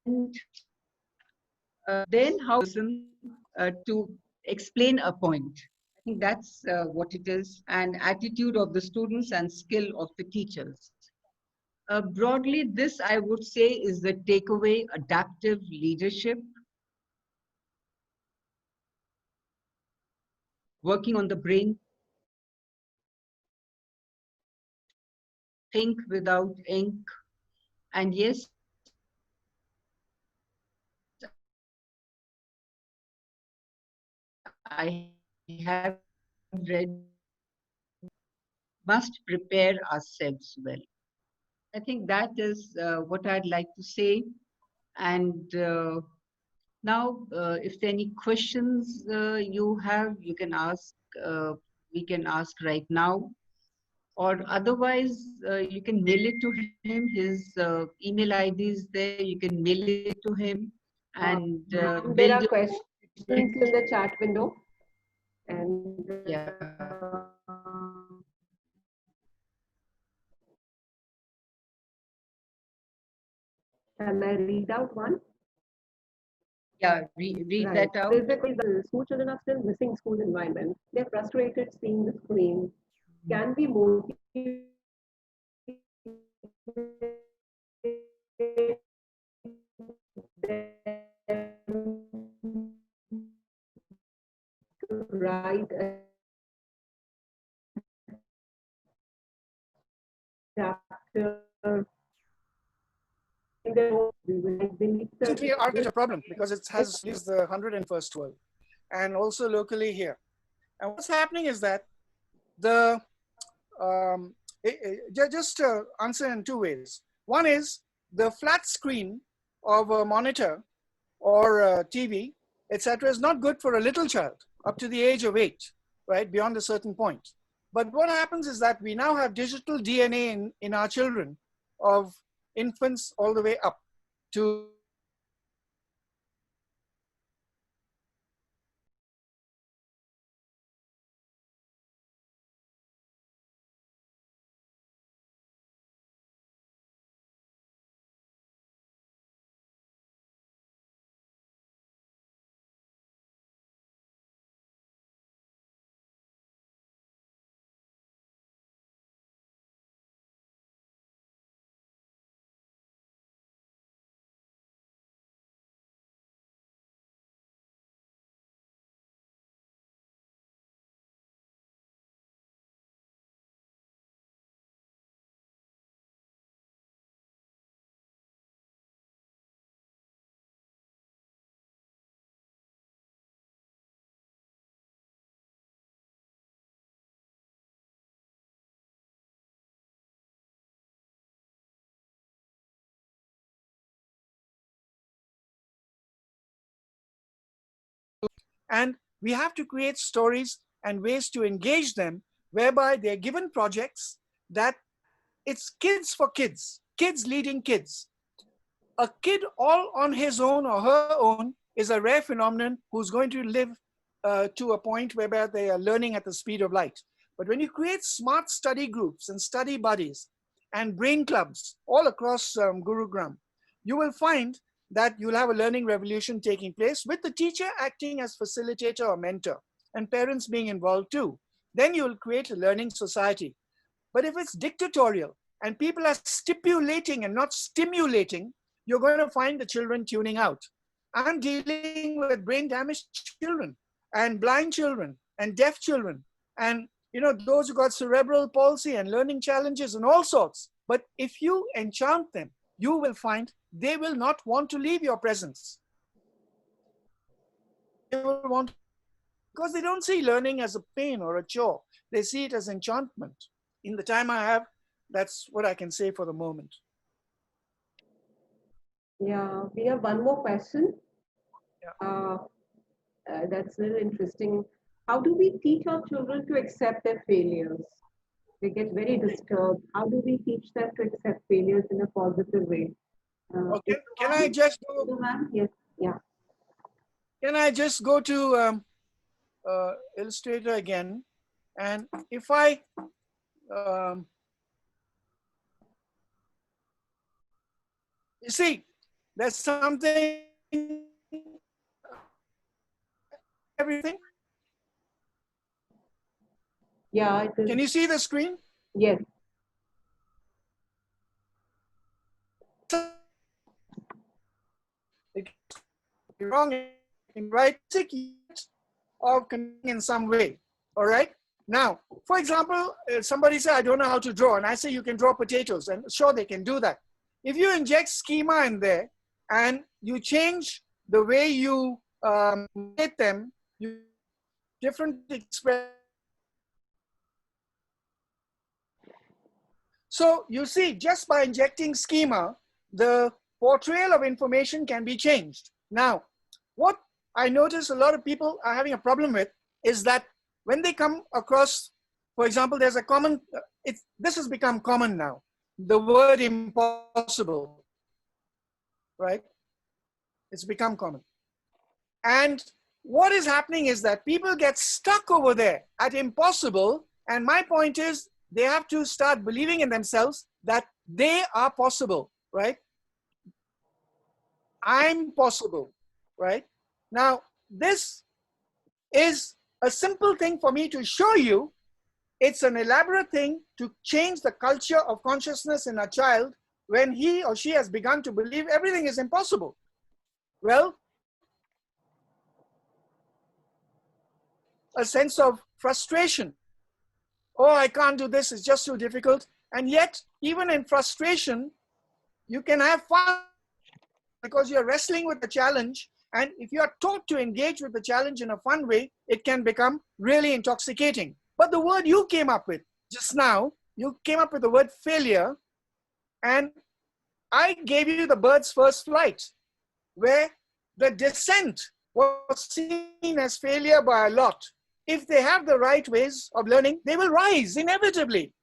and then how to explain a point. I think that's what it is, and attitude of the students and skill of the teachers. Broadly, this I would say is the takeaway: adaptive leadership, working on the brain, think without ink, and yes, I have read, must prepare ourselves well. I think that is what I'd like to say. And Now, if there are any questions you have, you can ask. We can ask right now, or otherwise, you can mail it to him. His email ID is there. You can mail it to him, and There we'll are do. questions in the chat window, and Yeah. Can I read out one? Yeah, read Right. that out. There's a quiz. School children are still missing school environment. They're frustrated seeing the screen. Can be motivated to write a chapter. Isn't we are a problem because it has released the 101st world, and also locally here. And what's happening is that the just answer in two ways. One is the flat screen of a monitor or a TV, etc., is not good for a little child up to the age of 8, right, beyond a certain point. But what happens is that we now have digital DNA in our children, of infants all the way up to and we have to create stories and ways to engage them whereby they're given projects that it's kids for kids, kids leading kids. A kid all on his own or her own is a rare phenomenon who's going to live to a point whereby they are learning at the speed of light. But when you create smart study groups and study buddies and brain clubs all across Gurugram, you will find that you'll have a learning revolution taking place with the teacher acting as facilitator or mentor and parents being involved too. Then you'll create a learning society. But if it's dictatorial and people are stipulating and not stimulating, you're going to find the children tuning out. I'm dealing with brain damaged children and blind children and deaf children and those who got cerebral palsy and learning challenges and all sorts. But if you enchant them, you will find they will not want to leave your presence. They will want, because they don't see learning as a pain or a chore. They see it as enchantment. In the time I have, that's what I can say for the moment. Yeah, we have one more question. Yeah. That's really interesting. How do we teach our children to accept their failures? They get very disturbed. How do we teach them to accept failures in a positive way? Okay. Can I just go? Yes. Yeah. Can I just go to Illustrator again? And if I you see, there's something, everything. Yeah. It is. Can you see the screen? Yes. You're wrong in right of in some way. All right. Now, for example, somebody said, I don't know how to draw. And I say, you can draw potatoes. And sure, they can do that. If you inject schema in there and you change the way you get them, you different expressions. So you see, just by injecting schema, the portrayal of information can be changed. Now, what I notice a lot of people are having a problem with is that when they come across, for example, there's a common, this has become common now, the word impossible, right? It's become common. And what is happening is that people get stuck over there at impossible. And my point is they have to start believing in themselves that they are possible, right? I'm possible, right? Now, this is a simple thing for me to show you. It's an elaborate thing to change the culture of consciousness in a child when he or she has begun to believe everything is impossible. Well, a sense of frustration. Oh, I can't do this, it's just too difficult. And yet, even in frustration, you can have fun because you're wrestling with the challenge. And if you are taught to engage with the challenge in a fun way, it can become really intoxicating. But the word you came up with just now, you came up with the word failure. And I gave you the bird's first flight, where the descent was seen as failure by a lot. If they have the right ways of learning, they will rise inevitably.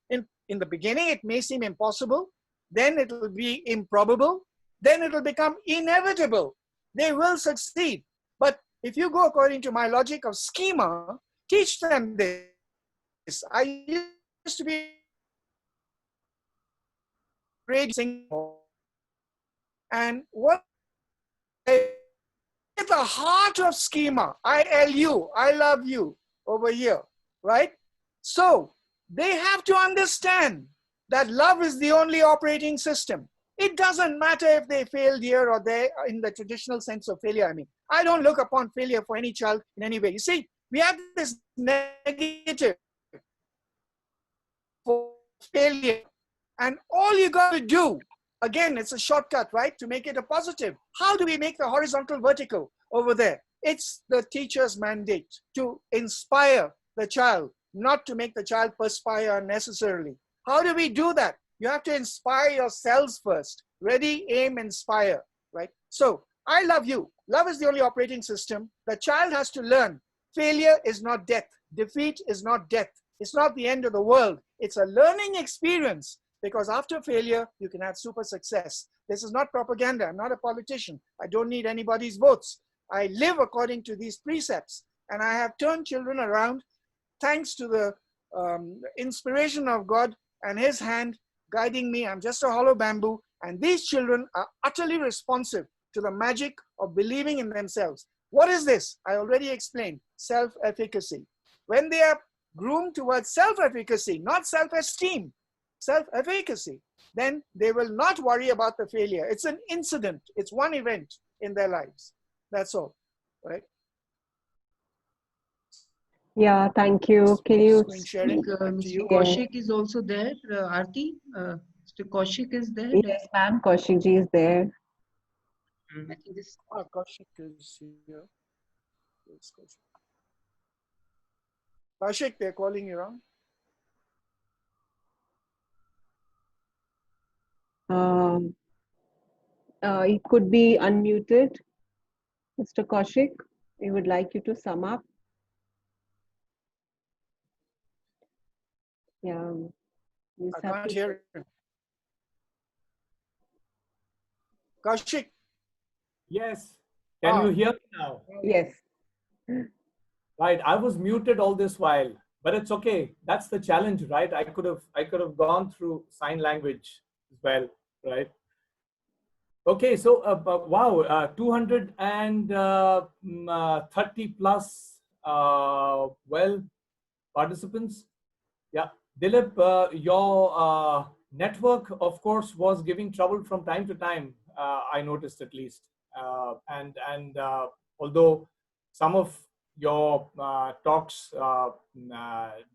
In the beginning, it may seem impossible. Then it will be improbable. Then it will become inevitable. They will succeed. But if you go according to my logic of schema, teach them this. I used to be raging, and what at the heart of schema, ILU, I love you, over here, right? So they have to understand that love is the only operating system. It doesn't matter if they failed here or there in the traditional sense of failure. I mean, I don't look upon failure for any child in any way. You see, we have this negative for failure. And all you got to do, again, it's a shortcut, right? To make it a positive. How do we make the horizontal vertical over there? It's the teacher's mandate to inspire the child, not to make the child perspire unnecessarily. How do we do that? You have to inspire yourselves first. Ready, aim, inspire, right? So, I love you. Love is the only operating system. The child has to learn. Failure is not death. Defeat is not death. It's not the end of the world. It's a learning experience, because after failure, you can have super success. This is not propaganda. I'm not a politician. I don't need anybody's votes. I live according to these precepts, and I have turned children around thanks to the inspiration of God and His hand guiding me. I'm just a hollow bamboo, and these children are utterly responsive to the magic of believing in themselves. What is this? I already explained. Self-efficacy. When they are groomed towards self-efficacy, not self-esteem, self-efficacy, then they will not worry about the failure. It's an incident. It's one event in their lives. That's all, right? Yeah, thank you. Can you Screen sharing. Mr. Kaushik is also there. Aarti, Mr. Kaushik is there. Yes, ma'am. Kaushik ji is there. I think this. Kaushik is here. Yes, Kaushik, they're calling you wrong. It could be unmuted. Mr. Kaushik, we would like you to sum up. Yeah. I can't hear him. Kaushik. Yes. Can you hear me now? Yes. Right. I was muted all this while, but it's okay. That's the challenge, right? I could have gone through sign language as well, right? Okay. So wow, 230 plus well participants. Yeah, Dilip, your network, of course, was giving trouble from time to time. I noticed at least, and although some of your talks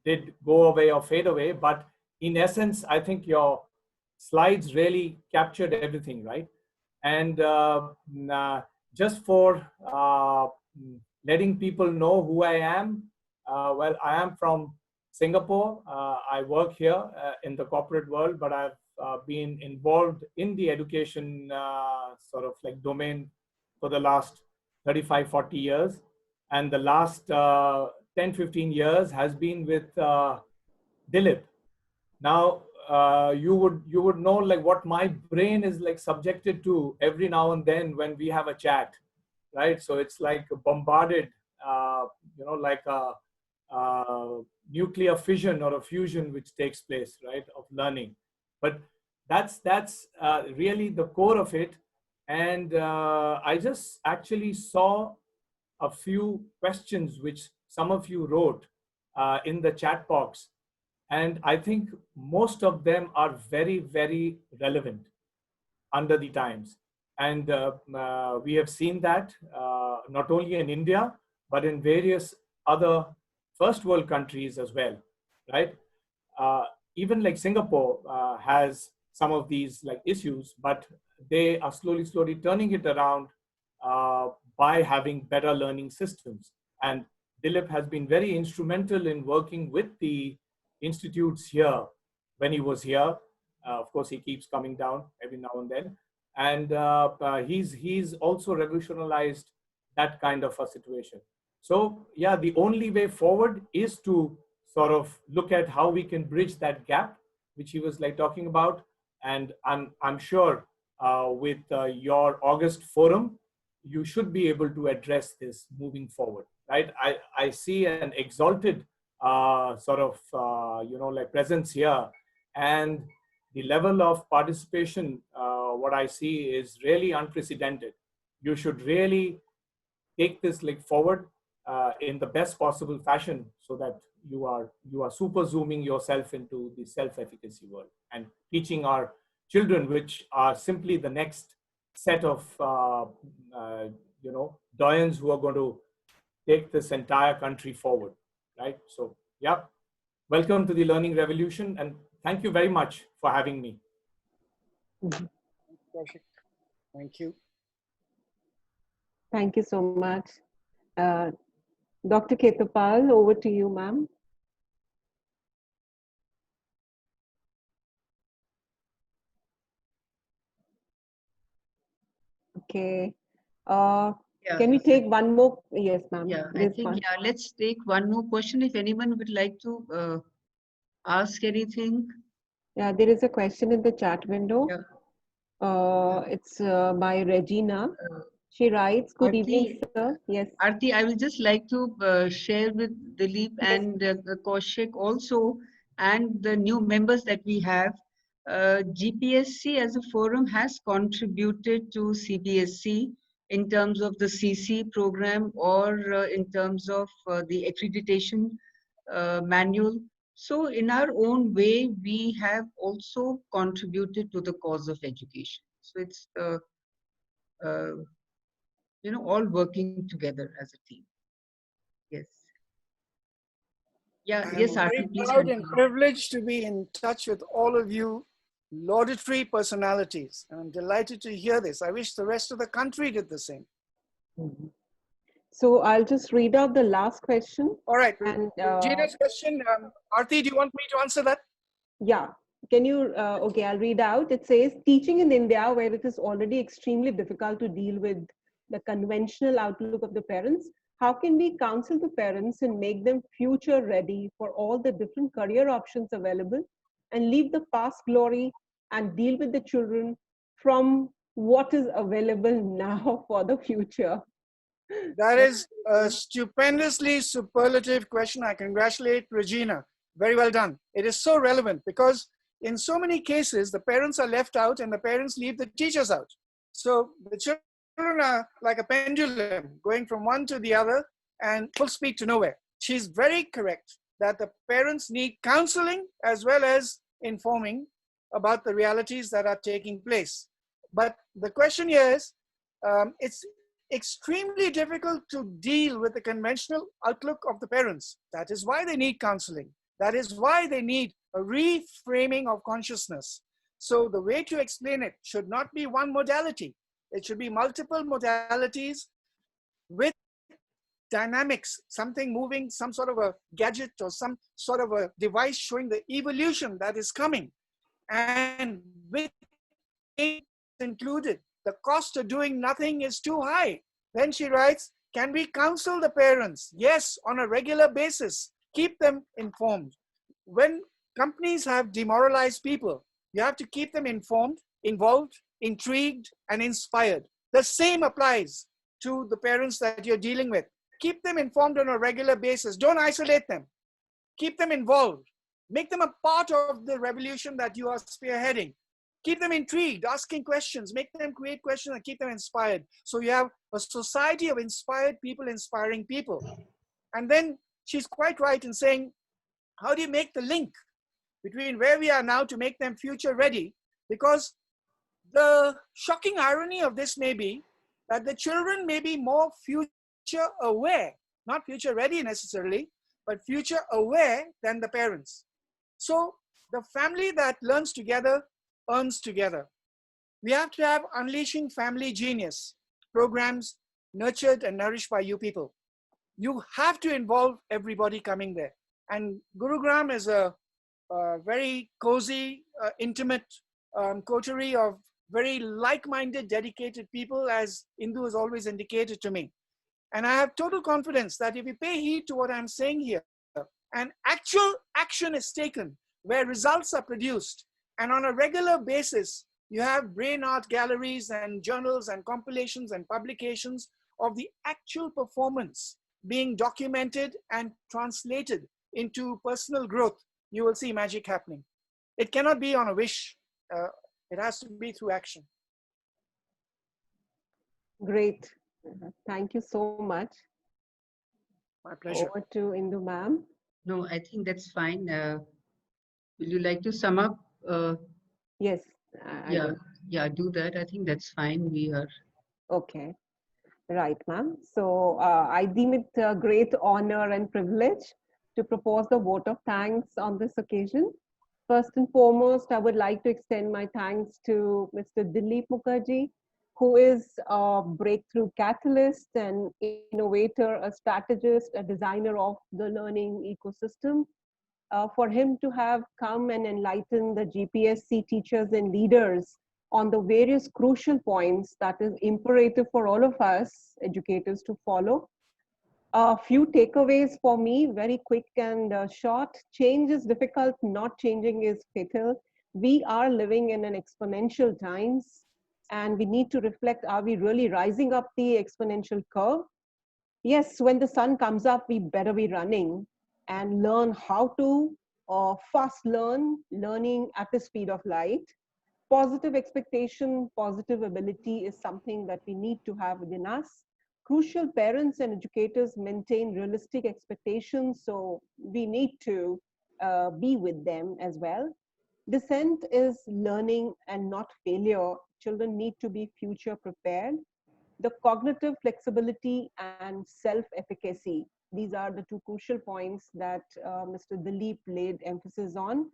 did go away or fade away, but in essence, I think your slides really captured everything, right? And just for letting people know who I am, well, I am from Singapore. I work here in the corporate world, but I've been involved in the education sort of like domain for the last 35, 40 years. And the last 10, 15 years has been with Dilip. Now, you would know like what my brain is like subjected to every now and then when we have a chat, right? So it's like bombarded, like a nuclear fission or a fusion which takes place, right, of learning. But that's really the core of it. And I just actually saw a few questions which some of you wrote in the chat box. And I think most of them are very, very relevant under the times. And we have seen that not only in India, but in various other first world countries as well, right? Even like Singapore has some of these like issues, but they are slowly turning it around by having better learning systems. And Dilip has been very instrumental in working with the institutes here when he was here. Of course, he keeps coming down every now and then. And he's also revolutionized that kind of a situation. So yeah, the only way forward is to sort of look at how we can bridge that gap, which he was like talking about. And I'm sure with your August forum, you should be able to address this moving forward, right? I see an exalted sort of, like presence here, and the level of participation, what I see is really unprecedented. You should really take this like forward in the best possible fashion so that you are super zooming yourself into the self-efficacy world and teaching our children, which are simply the next set of doyens who are going to take this entire country forward, right? So yeah, welcome to the learning revolution, and thank you very much for having me. Thank you. Thank you so much. Dr. Ketapal, over to you, ma'am. Okay. Can we take one more? Yes, ma'am. Yeah, I think, let's take one more question. If anyone would like to ask anything. Yeah, there is a question in the chat window. Yeah. It's by Regina. She writes, good evening, sir. Yes. Aarti, I will just like to share with Dilip and Kaushik also, and the new members that we have. GPSC as a forum has contributed to CBSC in terms of the CC program or in terms of the accreditation manual. So in our own way, we have also contributed to the cause of education. So it's all working together as a team. Yes. Yeah. Yes, I'm very Aarti, please proud and continue. privileged to be in touch with all of you laudatory personalities. And I'm delighted to hear this. I wish the rest of the country did the same. So I'll just read out the last question. All right. And Gina's question, Aarti, do you want me to answer that? Yeah. Can you, okay, I'll read out. It says, teaching in India, where it is already extremely difficult to deal with the conventional outlook of the parents, how can we counsel the parents and make them future ready for all the different career options available and leave the past glory and deal with the children from what is available now for the future? That is a stupendously superlative question. I congratulate Regina. Very well done. It is so relevant because in so many cases, the parents are left out and the parents leave the teachers out. So the children are like a pendulum going from one to the other and full speed to nowhere. She's very correct that the parents need counseling as well as informing about the realities that are taking place. But the question here is, it's extremely difficult to deal with the conventional outlook of the parents. That is why they need counseling. That is why they need a reframing of consciousness. So the way to explain it should not be one modality. It should be multiple modalities with dynamics, something moving, some sort of a gadget or some sort of a device showing the evolution that is coming. And with it included, the cost of doing nothing is too high. Then she writes, can we counsel the parents? Yes, on a regular basis. Keep them informed. When companies have demoralized people, you have to keep them informed, involved, intrigued, and inspired. The same applies to the parents that you're dealing with. Keep them informed on a regular basis. Don't isolate them. Keep them involved. Make them a part of the revolution that you are spearheading. Keep them intrigued, asking questions. Make them create questions and keep them inspired. So you have a society of inspired people inspiring people. And then she's quite right in saying, how do you make the link between where we are now to make them future ready? Because the shocking irony of this may be that the children may be more future aware, not future ready necessarily, but future aware than the parents. So the family that learns together earns together. We have to have Unleashing Family Genius programs nurtured and nourished by you people. You have to involve everybody coming there. And Gurugram is a very cozy, intimate coterie of very like-minded, dedicated people, as Indu has always indicated to me. And I have total confidence that if you pay heed to what I'm saying here, and actual action is taken, where results are produced, and on a regular basis, you have brain art galleries and journals and compilations and publications of the actual performance being documented and translated into personal growth, you will see magic happening. It cannot be on a wish. It has to be through action. Great. Thank you so much. My pleasure. Over to Indu ma'am. No, I think that's fine. Will you like to sum up? Yes. Yeah, do that. I think that's fine. We are. Okay. Right, ma'am. So I deem it a great honor and privilege to propose the vote of thanks on this occasion. First and foremost, I would like to extend my thanks to Mr. Dilip Mukherjea, who is a breakthrough catalyst, an innovator, a strategist, a designer of the learning ecosystem. For him to have come and enlighten the GPSC teachers and leaders on the various crucial points that is imperative for all of us educators to follow. A few takeaways for me, very quick and short. Change is difficult, not changing is fatal. We are living in an exponential times, and we need to reflect, are we really rising up the exponential curve? Yes, when the sun comes up, we better be running and learn how to fast learning at the speed of light. Positive expectation, positive ability is something that we need to have within us. Crucial, parents and educators maintain realistic expectations, so we need to be with them as well. Dissent is learning and not failure. Children need to be future prepared. The cognitive flexibility and self-efficacy. These are the two crucial points that Mr. Dilip laid emphasis on.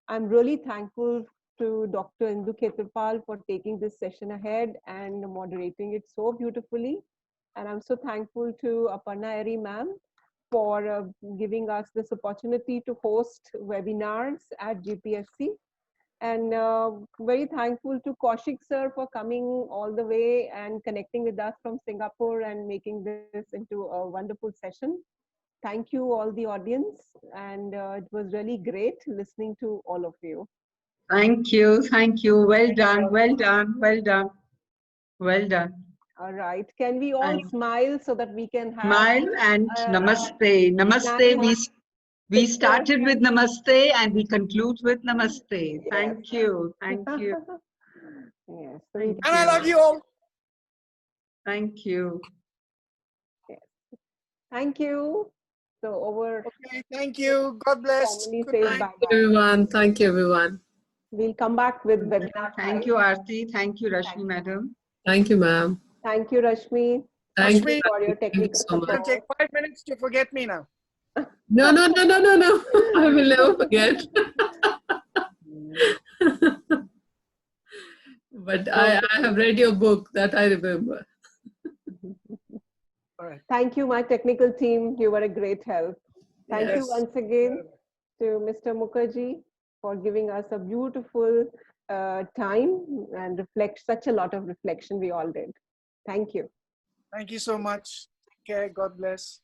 I'm really thankful to Dr. Indu Khetarpal for taking this session ahead and moderating it so beautifully. And I'm so thankful to Aparna Eri ma'am for giving us this opportunity to host webinars at GPSC. And very thankful to Kaushik sir for coming all the way and connecting with us from Singapore and making this into a wonderful session. Thank you all the audience, and it was really great listening to all of you. Thank you. Well done, well done, well done, well done. All right, can we all smile so that we can have smile and namaste. Namaste. We started with namaste and we conclude with namaste. Thank you. Thank you. Yes. And I love you all. Thank you. Yes. Thank you. So over. Okay, thank you. God bless. Formally Good says night. bye-bye. Everyone, thank you, everyone. We'll come back with webinar. Thank you, Aarti. Thank you, Rashmi madam. Thank you, ma'am. Thank you, Rashmi. Thank Rashmi, you for your Thank you technical so much. it's going to take 5 minutes to forget me now. No. I will never forget. But I have read your book, that I remember. All right. Thank you, my technical team. You were a great help. Thank you Yes. once again to Mr. Mukherjea for giving us a beautiful time and such a lot of reflection we all did. Thank you. Thank you so much. Take care. God bless.